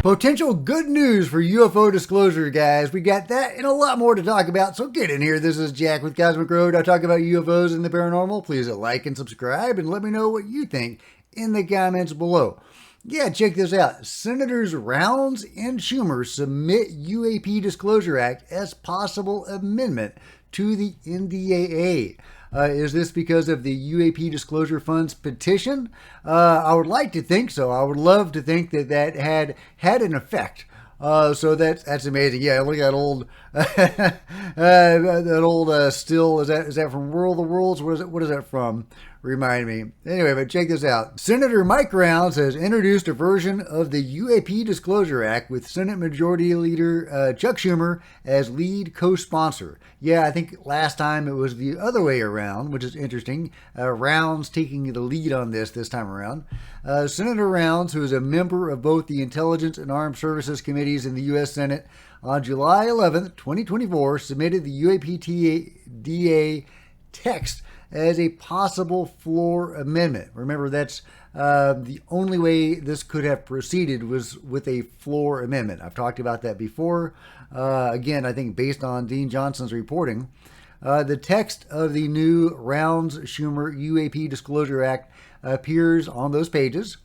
Potential good news for UFO disclosure, guys. We got that and a lot more to talk about, so get in here. This is Jack with Cosmic Road. I talk about UFOs and the paranormal. Please like and subscribe and let me know what you think in the comments below. Yeah, check this out. Senators Rounds and Schumer submit UAP Disclosure Act as possible amendment to the NDAA. Is this because of the UAP Disclosure Fund's petition? I would like to think so. I would love to think that that had an effect. So that's amazing. Yeah, look at that old still. Is that from World of the Worlds? What is that from? Remind me. Anyway, but check this out. Senator Mike Rounds has introduced a version of the UAP Disclosure Act with Senate Majority Leader Chuck Schumer as lead co-sponsor. Yeah, I think last time it was the other way around, which is interesting. Rounds taking the lead on this time around. Senator Rounds, who is a member of both the Intelligence and Armed Services Committees in the U.S. Senate, on July 11th, 2024, submitted the UAPTDA text as a possible floor amendment. Remember, that's the only way this could have proceeded was with a floor amendment. I've talked about that before. Again, I think based on Dean Johnson's reporting, the text of the new Rounds-Schumer UAP Disclosure Act appears on those pages,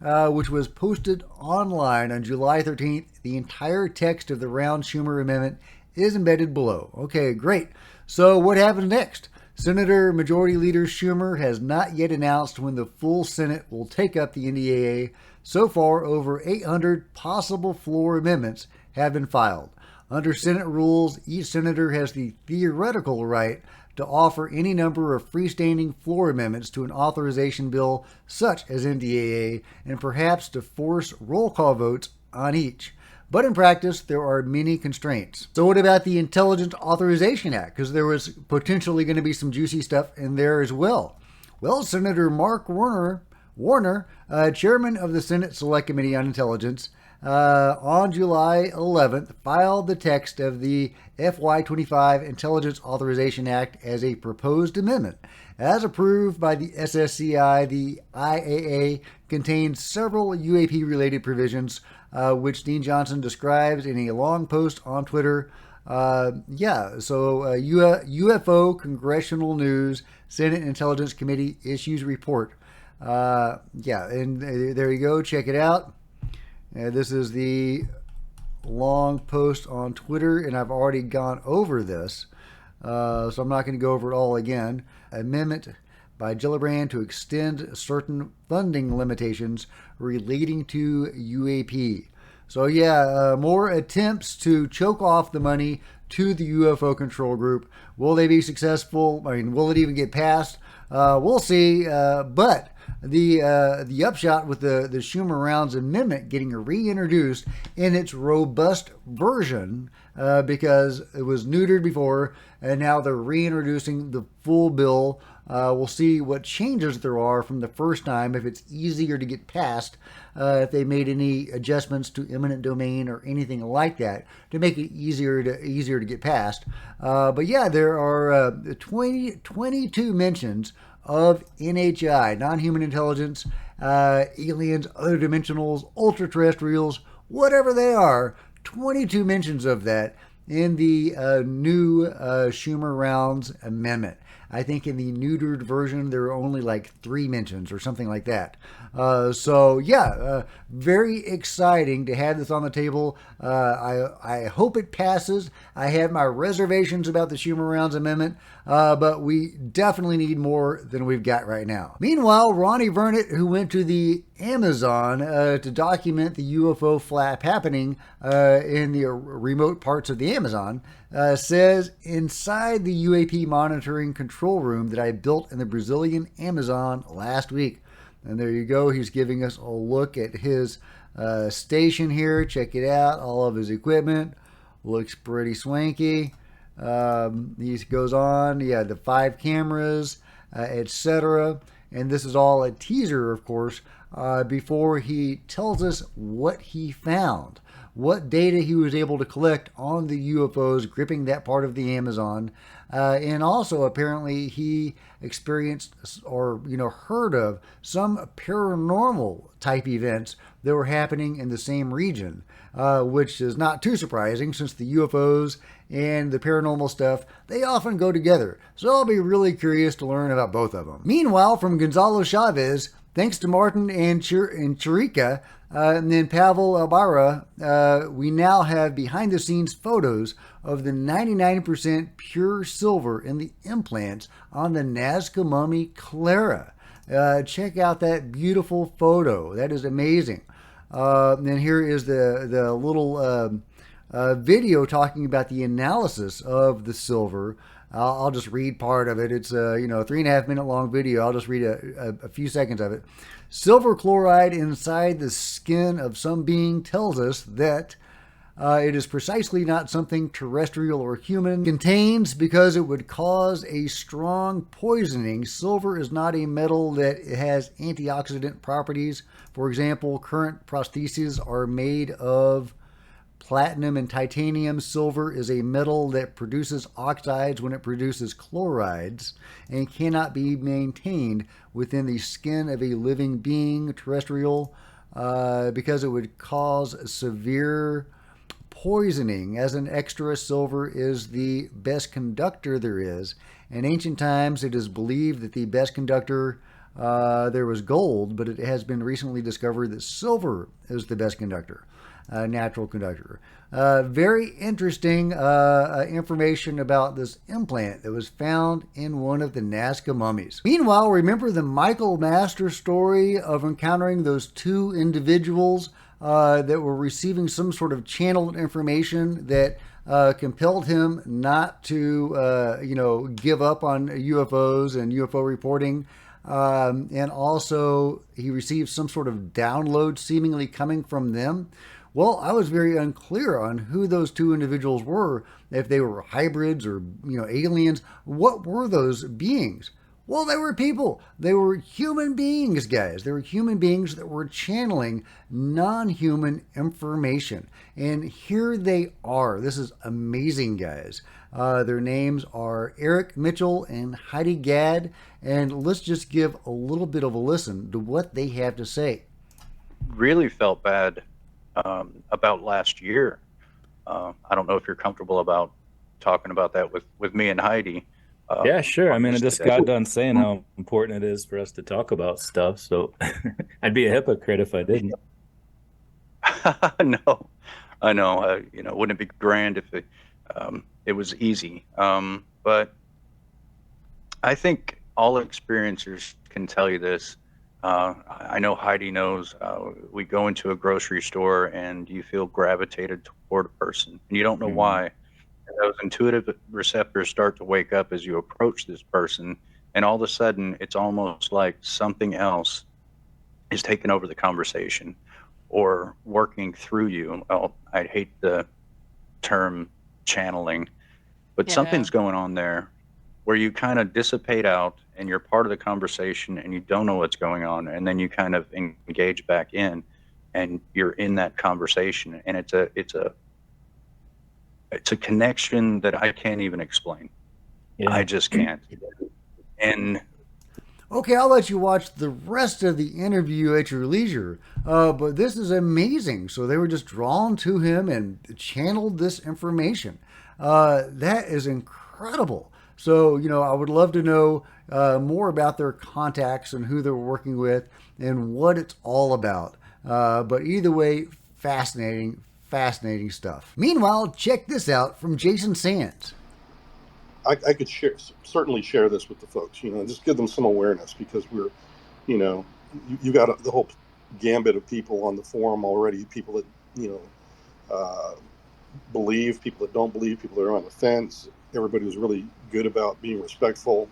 which was posted online on July 13th. The entire text of the Rounds-Schumer amendment is embedded below. Okay, great. So what happens next? Senator Majority Leader Schumer has not yet announced when the full Senate will take up the NDAA. So far, over 800 possible floor amendments have been filed. Under Senate rules, each senator has the theoretical right to offer any number of freestanding floor amendments to an authorization bill such as NDAA, and perhaps to force roll call votes on each. But in practice, there are many constraints. So what about the Intelligence Authorization Act? Because there was potentially going to be some juicy stuff in there as well. Well, Senator Mark Warner, chairman of the Senate Select Committee on Intelligence, on July 11th, filed the text of the FY25 Intelligence Authorization Act as a proposed amendment. As approved by the SSCI, the IAA contains several UAP-related provisions, which Dean Johnson describes in a long post on Twitter. UFO Congressional News Senate Intelligence Committee issues report. And there you go. Check it out. This is the long post on Twitter, and I've already gone over this, so I'm not going to go over it all again. Amendment by Gillibrand to extend certain funding limitations relating to UAP. So more attempts to choke off the money to the UFO control group. Will they be successful? I mean, will it even get passed? We'll see. But the upshot with the Schumer Rounds amendment getting reintroduced in its robust version, because it was neutered before, and now they're reintroducing the full bill. We'll see what changes there are from the first time, if it's easier to get passed, if they made any adjustments to eminent domain or anything like that to make it easier to get passed. But yeah, there are 22 mentions of NHI, non-human intelligence, aliens, other dimensionals, ultra-terrestrials, whatever they are. 22 mentions of that in the new Schumer Rounds amendment. I think in the neutered version, there are only like 3 mentions or something like that. Very exciting to have this on the table. I hope it passes. I have my reservations about the Schumer Rounds amendment, but we definitely need more than we've got right now. Meanwhile, Ronnie Vernet, who went to the Amazon to document the UFO flap happening in the remote parts of the Amazon, says, inside the UAP monitoring control room that I built in the Brazilian Amazon last week. And there you go. He's giving us a look at his station here. Check it out. All of his equipment looks pretty swanky. He goes on. The 5 cameras, etc. And this is all a teaser, of course, before he tells us what he found, what data he was able to collect on the UFOs gripping that part of the Amazon. And also, apparently, he experienced or heard of some paranormal type events that were happening in the same region, which is not too surprising since the UFOs and the paranormal stuff, they often go together. So I'll be really curious to learn about both of them. Meanwhile, from Gonzalo Chavez, thanks to Martin and Chirica, and then Pavel Ibarra, we now have behind the scenes photos of the 99% pure silver in the implants on the Nazca mummy Clara. Check out that beautiful photo. That is amazing. And here is the little video talking about the analysis of the silver. I'll just read part of it. It's a 3.5 minute long video. I'll just read a few seconds of it. Silver chloride inside the skin of some being tells us that it is precisely not something terrestrial or human contains because it would cause a strong poisoning. Silver is not a metal that has antioxidant properties. For example, current prostheses are made of platinum and titanium. Silver is a metal that produces oxides when it produces chlorides and cannot be maintained within the skin of a living being, terrestrial, because it would cause severe poisoning. As an extra, silver is the best conductor there is. In ancient times, it is believed that the best conductor there was gold, but it has been recently discovered that silver is the best conductor. Natural conductor. Very interesting information about this implant that was found in one of the Nazca mummies. Meanwhile, remember the Michael Master story of encountering those two individuals that were receiving some sort of channeled information that compelled him not to, give up on UFOs and UFO reporting. And also, he received some sort of download seemingly coming from them. Well, I was very unclear on who those two individuals were, if they were hybrids or, aliens. What were those beings? Well, they were people. They were human beings, guys. They were human beings that were channeling non-human information. And here they are. This is amazing, guys. Their names are Eric Mitchell and Heidi Gadd. And let's just give a little bit of a listen to what they have to say. Really felt bad about last year. I don't know if you're comfortable about talking about that with me and Heidi. Yeah, sure. I mean, I just today. got done saying how important it is for us to talk about stuff. So I'd be a hypocrite if I didn't. No, I know. Wouldn't it be grand if it was easy? But I think all experiencers can tell you this. I know Heidi knows. We go into a grocery store and you feel gravitated toward a person, and you don't know why. And those intuitive receptors start to wake up as you approach this person, and all of a sudden, it's almost like something else is taking over the conversation or working through you. Well, I hate the term channeling, but something's going on there where you kind of dissipate out and you're part of the conversation and you don't know what's going on, and then you kind of engage back in and you're in that conversation, and it's a connection that I can't even explain. Yeah. I just can't. And okay, I'll let you watch the rest of the interview at your leisure. But this is amazing. So they were just drawn to him and channeled this information. That is incredible. So, I would love to know more about their contacts and who they're working with and what it's all about. But either way, fascinating stuff. Meanwhile, check this out from Jason Sands. I could certainly share this with the folks, and just give them some awareness, because we're, you got the whole gambit of people on the forum already, people that, believe, people that don't believe, people that are on the fence. Everybody was really good about being respectful,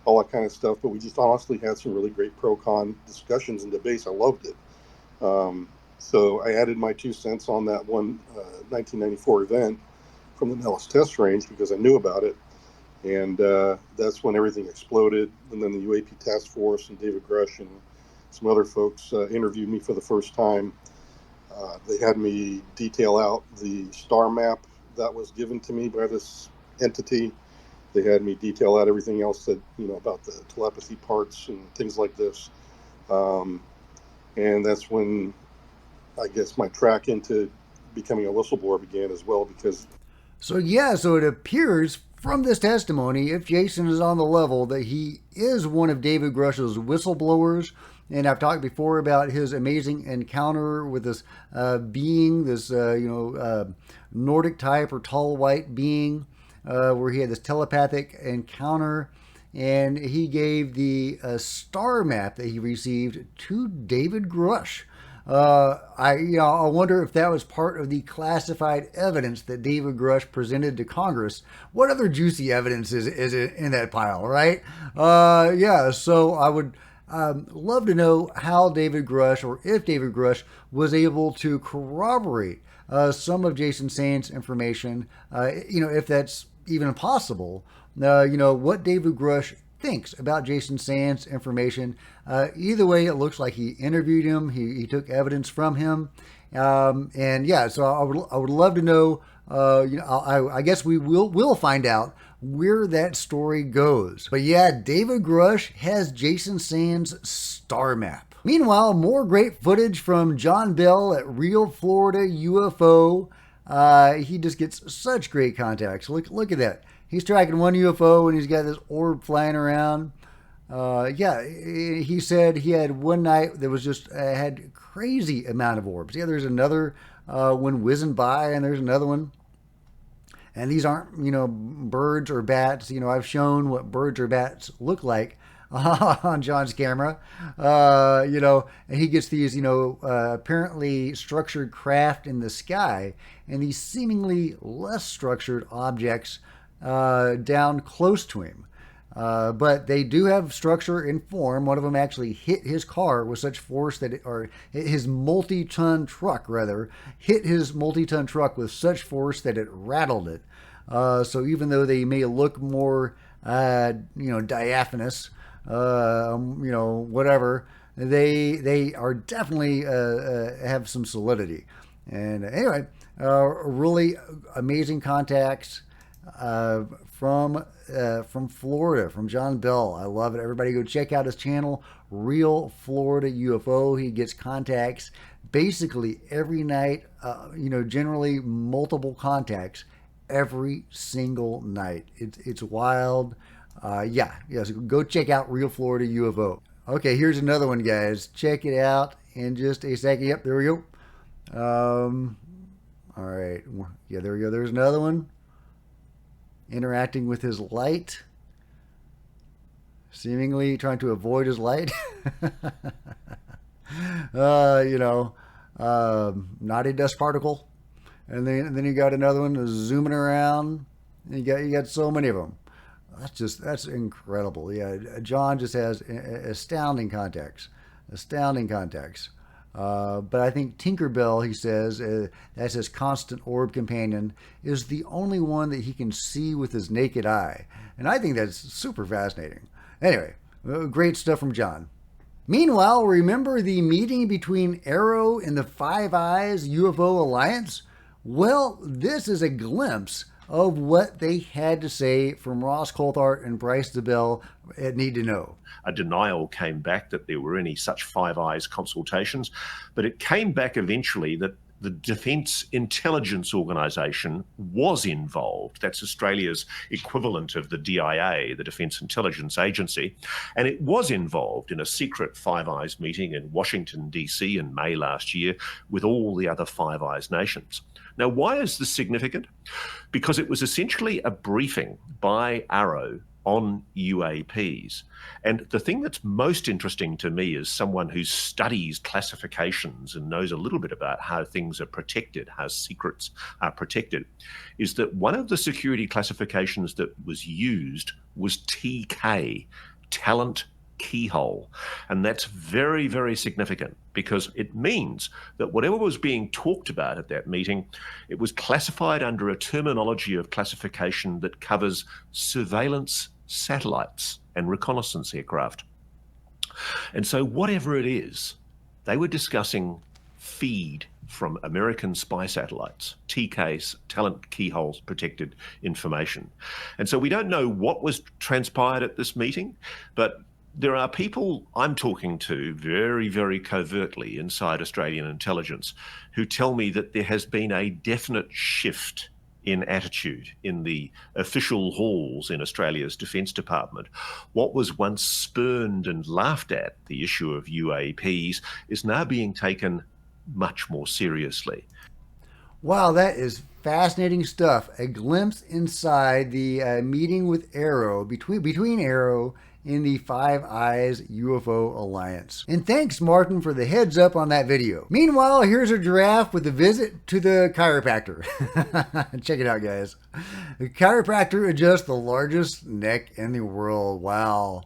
all that kind of stuff. But we just honestly had some really great pro-con discussions and debates. I loved it. So I added my 2 cents on that one 1994 event from the Nellis Test Range because I knew about it. And that's when everything exploded. And then the UAP Task Force and David Grush and some other folks interviewed me for the first time. They had me detail out the star map that was given to me by this entity. They had me detail out everything else that, about the telepathy parts and things like this. And that's when I guess my track into becoming a whistleblower began as well, because. So it appears from this testimony, if Jason is on the level, that he is one of David Grush's whistleblowers. And I've talked before about his amazing encounter with this being, this Nordic type or tall white being, where he had this telepathic encounter, and he gave the star map that he received to David Grush. I wonder if that was part of the classified evidence that David Grush presented to Congress. What other juicy evidence is in that pile, right? So I would love to know how David Grush, or if David Grush, was able to corroborate some of Jason Sands' information, if that's even possible. What David Grush thinks about Jason Sands' information. Either way, it looks like he interviewed him. He took evidence from him. So I would love to know, I guess we'll find out where that story goes. But yeah, David Grush has Jason Sands' star map. Meanwhile, more great footage from John Bell at Real Florida UFO. He just gets such great contacts. Look at that. He's tracking one UFO and he's got this orb flying around. He said he had one night that was just had crazy amount of orbs. Yeah, there's another one whizzing by, and there's another one. And these aren't, birds or bats. I've shown what birds or bats look like on John's camera. And he gets these, apparently structured craft in the sky, and these seemingly less structured objects down close to him. But they do have structure and form. One of them actually hit his car with such force his multi-ton truck hit his multi-ton truck with such force that it rattled it. So even though they may look more, diaphanous, whatever, they are definitely have some solidity. And anyway, really amazing contacts from Florida, from John Bell. I love it. Everybody go check out his channel, Real Florida UFO. He gets contacts basically every night, generally multiple contacts every single night. It's wild. So go check out Real Florida UFO. Okay, here's another one, guys. Check it out in just a second. Yep, there we go. All right. Yeah, there we go. There's another one. Interacting with his light, seemingly trying to avoid his light. Not a dust particle. And then you got another one zooming around. You got so many of them. That's incredible. Yeah, John just has astounding contacts. But I think Tinkerbell, he says, that's his constant orb companion, is the only one that he can see with his naked eye. And I think that's super fascinating. Anyway, great stuff from John. Meanwhile, remember the meeting between Arrow and the Five Eyes UFO Alliance? Well, this is a glimpse of what they had to say from Ross Coulthart and Bryce DeBell at Need to Know. A denial came back that there were any such Five Eyes consultations, but it came back eventually that the Defence Intelligence Organisation was involved. That's Australia's equivalent of the DIA, the Defence Intelligence Agency, and it was involved in a secret Five Eyes meeting in Washington, D.C. in May last year with all the other Five Eyes nations. Now, why is this significant? Because it was essentially a briefing by Arrow on UAPs. And the thing that's most interesting to me as someone who studies classifications and knows a little bit about how things are protected, how secrets are protected, is that one of the security classifications that was used was TK, Talent Keyhole. And that's very, very significant because it means that whatever was being talked about at that meeting, it was classified under a terminology of classification that covers surveillance satellites and reconnaissance aircraft. And so whatever it is, they were discussing feed from American spy satellites, TKs, talent keyholes protected information. And so we don't know what was transpired at this meeting, but there are people I'm talking to very, very covertly inside Australian intelligence who tell me that there has been a definite shift in attitude in the official halls in Australia's Defence Department. What was once spurned and laughed at, the issue of UAPs, is now being taken much more seriously. Wow, that is fascinating stuff. A glimpse inside the meeting with Arrow, between Arrow in the Five Eyes UFO Alliance. And thanks, Martin, for the heads up on that video. Meanwhile, here's a giraffe with a visit to the chiropractor. Check it out, guys. The chiropractor adjusts the largest neck in the world. Wow.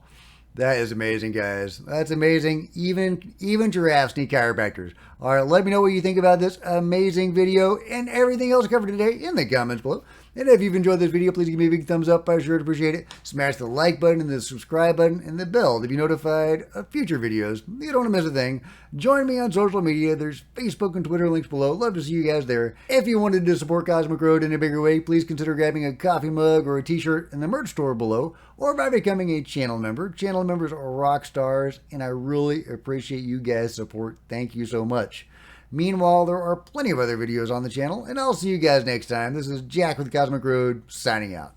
That is amazing, guys. That's amazing. Even giraffes need chiropractors. All right, let me know what you think about this amazing video and everything else covered today in the comments below. And if you've enjoyed this video, please give me a big thumbs up. I sure appreciate it. Smash the like button and the subscribe button and the bell to be notified of future videos. You don't want to miss a thing. Join me on social media. There's Facebook and Twitter links below. Love to see you guys there. If you wanted to support Cosmic Road in a bigger way, please consider grabbing a coffee mug or a t-shirt in the merch store below, or by becoming a channel member. Channel members are rock stars, and I really appreciate you guys' support. Thank you so much. Meanwhile, there are plenty of other videos on the channel, and I'll see you guys next time. This is Jack with Cosmic Road, signing out.